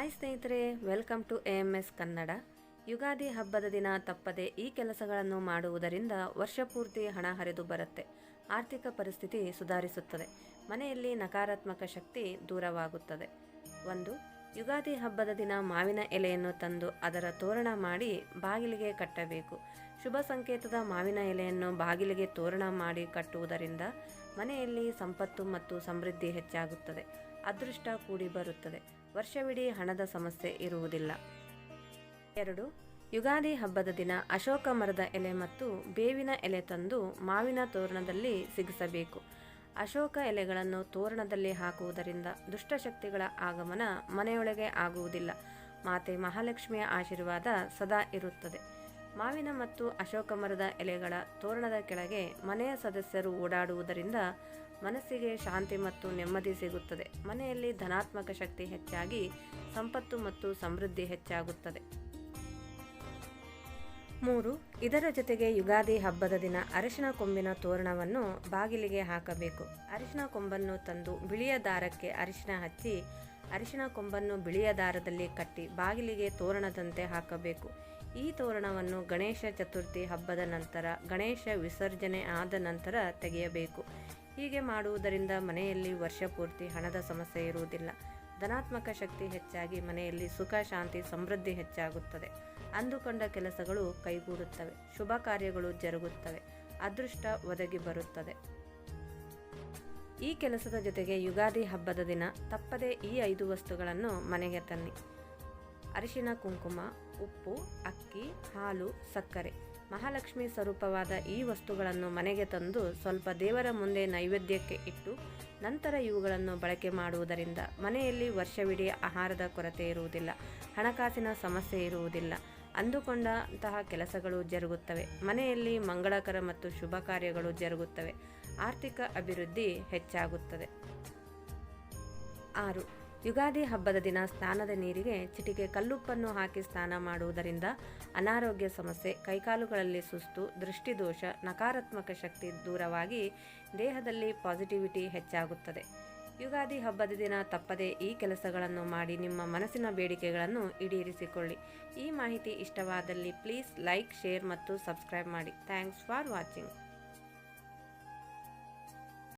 Hi ಸ್ನೇಹಿತರೆ, welcome to AMS Kannada. Ugadi ಹಬ್ಬದ ದಿನ ತಪ್ಪದೆ ಈ ಕೆಲಸಗಳನ್ನು ಮಾಡುವುದರಿಂದ ವರ್ಷಪೂರ್ತಿ ಹಣ ಹರಿದು ಬರುತ್ತೆ. ಆರ್ಥಿಕ ಪರಿಸ್ಥಿತಿ ಸುಧಾರಿಸುತ್ತದೆ. ಮನೆಯಲ್ಲಿ ನಕಾರಾತ್ಮಕ ಶಕ್ತಿ ದೂರವಾಗುತ್ತದೆ. 1. ಯುಗಾದಿ ಹಬ್ಬದ ದಿನ ಮಾವಿನ ಎಲೆಯನ್ನು ತಂದು ಅದರ ತೋರಣ ಮಾಡಿ ಬಾಗಿಲಿಗೆ ಕಟ್ಟಬೇಕು. ಶುಭ ಸಂಕೇತದ ಮಾವಿನ ಎಲೆಯನ್ನು ಬಾಗಿಲಿಗೆ ತೋರಣ ಮಾಡಿ ಕಟ್ಟುವುದರಿಂದ ಮನೆಯಲ್ಲಿ ಸಂಪತ್ತು ಮತ್ತು ಸಮೃದ್ಧಿ ಹೆಚ್ಚಾಗುತ್ತದೆ. ಅದೃಷ್ಟ ಕೂಡಿ ಬರುತ್ತದೆ. ವರ್ಷವಿಡೀ ಹಣದ ಸಮಸ್ಯೆ ಇರುವುದಿಲ್ಲ. 2. ಯುಗಾದಿ ಹಬ್ಬದ ದಿನ ಅಶೋಕ ಮರದ ಎಲೆ ಮತ್ತು ಬೇವಿನ ಎಲೆ ತಂದು ಮಾವಿನ ತೋರಣದಲ್ಲಿ ಸಿಗಿಸಬೇಕು. ಅಶೋಕ ಎಲೆಗಳನ್ನು ತೋರಣದಲ್ಲಿ ಹಾಕುವುದರಿಂದ ದುಷ್ಟಶಕ್ತಿಗಳ ಆಗಮನ ಮನೆಯೊಳಗೆ ಆಗುವುದಿಲ್ಲ. ಮಾತೆ ಮಹಾಲಕ್ಷ್ಮಿಯ ಆಶೀರ್ವಾದ ಸದಾ ಇರುತ್ತದೆ. ಮಾವಿನ ಮತ್ತು ಅಶೋಕ ಮರದ ಎಲೆಗಳ ತೋರಣದ ಕೆಳಗೆ ಮನೆಯ ಸದಸ್ಯರು ಓಡಾಡುವುದರಿಂದ ಮನಸ್ಸಿಗೆ ಶಾಂತಿ ಮತ್ತು ನೆಮ್ಮದಿ ಸಿಗುತ್ತದೆ. ಮನೆಯಲ್ಲಿ ಧನಾತ್ಮಕ ಶಕ್ತಿ ಹೆಚ್ಚಾಗಿ ಸಂಪತ್ತು ಮತ್ತು ಸಮೃದ್ಧಿ ಹೆಚ್ಚಾಗುತ್ತದೆ. 3. ಇದರ ಜೊತೆಗೆ ಯುಗಾದಿ ಹಬ್ಬದ ದಿನ ಅರಿಶಿನ ಕೊಂಬಿನ ತೋರಣವನ್ನು ಬಾಗಿಲಿಗೆ ಹಾಕಬೇಕು. ಅರಿಶಿನ ಕೊಂಬನ್ನು ತಂದು ಬಿಳಿಯ ದಾರಕ್ಕೆ ಅರಿಶಿನ ಹಚ್ಚಿ ಅರಿಶಿನ ಕೊಂಬನ್ನು ಬಿಳಿಯ ದಾರದಲ್ಲಿ ಕಟ್ಟಿ ಬಾಗಿಲಿಗೆ ತೋರಣದಂತೆ ಹಾಕಬೇಕು. ಈ ತೋರಣವನ್ನು ಗಣೇಶ ಚತುರ್ಥಿ ಹಬ್ಬದ ನಂತರ ಗಣೇಶ ವಿಸರ್ಜನೆ ಆದ ನಂತರ ತೆಗೆಯಬೇಕು. ಹೀಗೆ ಮಾಡುವುದರಿಂದ ಮನೆಯಲ್ಲಿ ವರ್ಷಪೂರ್ತಿ ಹಣದ ಸಮಸ್ಯೆ ಇರುವುದಿಲ್ಲ. ಧನಾತ್ಮಕ ಶಕ್ತಿ ಹೆಚ್ಚಾಗಿ ಮನೆಯಲ್ಲಿ ಸುಖ, ಶಾಂತಿ, ಸಮೃದ್ಧಿ ಹೆಚ್ಚಾಗುತ್ತದೆ. ಅಂದುಕೊಂಡ ಕೆಲಸಗಳು ಕೈಗೂಡುತ್ತವೆ. ಶುಭ ಕಾರ್ಯಗಳು ಜರುಗುತ್ತವೆ. ಅದೃಷ್ಟ ಒದಗಿ ಬರುತ್ತದೆ. ಈ ಕೆಲಸದ ಜೊತೆಗೆ ಯುಗಾದಿ ಹಬ್ಬದ ದಿನ ತಪ್ಪದೆ ಈ 5 ವಸ್ತುಗಳನ್ನು ಮನೆಗೆ ತನ್ನಿ. ಅರಿಶಿನ, ಕುಂಕುಮ, ಉಪ್ಪು, ಅಕ್ಕಿ, ಹಾಲು, ಸಕ್ಕರೆ. ಮಹಾಲಕ್ಷ್ಮಿ ಸ್ವರೂಪವಾದ ಈ ವಸ್ತುಗಳನ್ನು ಮನೆಗೆ ತಂದು ಸ್ವಲ್ಪ ದೇವರ ಮುಂದೆ ನೈವೇದ್ಯಕ್ಕೆ ಇಟ್ಟು ನಂತರ ಇವುಗಳನ್ನು ಬಳಕೆ ಮಾಡುವುದರಿಂದ ಮನೆಯಲ್ಲಿ ವರ್ಷವಿಡೀ ಆಹಾರದ ಕೊರತೆ ಇರುವುದಿಲ್ಲ. ಹಣಕಾಸಿನ ಸಮಸ್ಯೆ ಇರುವುದಿಲ್ಲ. ಅಂದುಕೊಂಡಂತಹ ಕೆಲಸಗಳು ಜರುಗುತ್ತವೆ. ಮನೆಯಲ್ಲಿ ಮಂಗಳಕರ ಮತ್ತು ಶುಭ ಕಾರ್ಯಗಳು ಜರುಗುತ್ತವೆ. ಆರ್ಥಿಕ ಅಭಿವೃದ್ಧಿ ಹೆಚ್ಚಾಗುತ್ತದೆ. 6. ಯುಗಾದಿ ಹಬ್ಬದ ದಿನ ಸ್ನಾನದ ನೀರಿಗೆ ಚಿಟಿಕೆ ಕಲ್ಲುಪ್ಪನ್ನು ಹಾಕಿ ಸ್ನಾನ ಮಾಡುವುದರಿಂದ ಅನಾರೋಗ್ಯ ಸಮಸ್ಯೆ, ಕೈಕಾಲುಗಳಲ್ಲಿ ಸುಸ್ತು, ದೃಷ್ಟಿದೋಷ, ನಕಾರಾತ್ಮಕ ಶಕ್ತಿ ದೂರವಾಗಿ ದೇಹದಲ್ಲಿ ಪಾಸಿಟಿವಿಟಿ ಹೆಚ್ಚಾಗುತ್ತದೆ. ಯುಗಾದಿ ಹಬ್ಬದ ದಿನ ತಪ್ಪದೆ ಈ ಕೆಲಸಗಳನ್ನು ಮಾಡಿ ನಿಮ್ಮ ಮನಸ್ಸಿನ ಬೇಡಿಕೆಗಳನ್ನು ಈಡೇರಿಸಿಕೊಳ್ಳಿ. ಈ ಮಾಹಿತಿ ಇಷ್ಟವಾದಲ್ಲಿ ಪ್ಲೀಸ್ ಲೈಕ್, ಶೇರ್ ಮತ್ತು ಸಬ್ಸ್ಕ್ರೈಬ್ ಮಾಡಿ. Thanks for watching.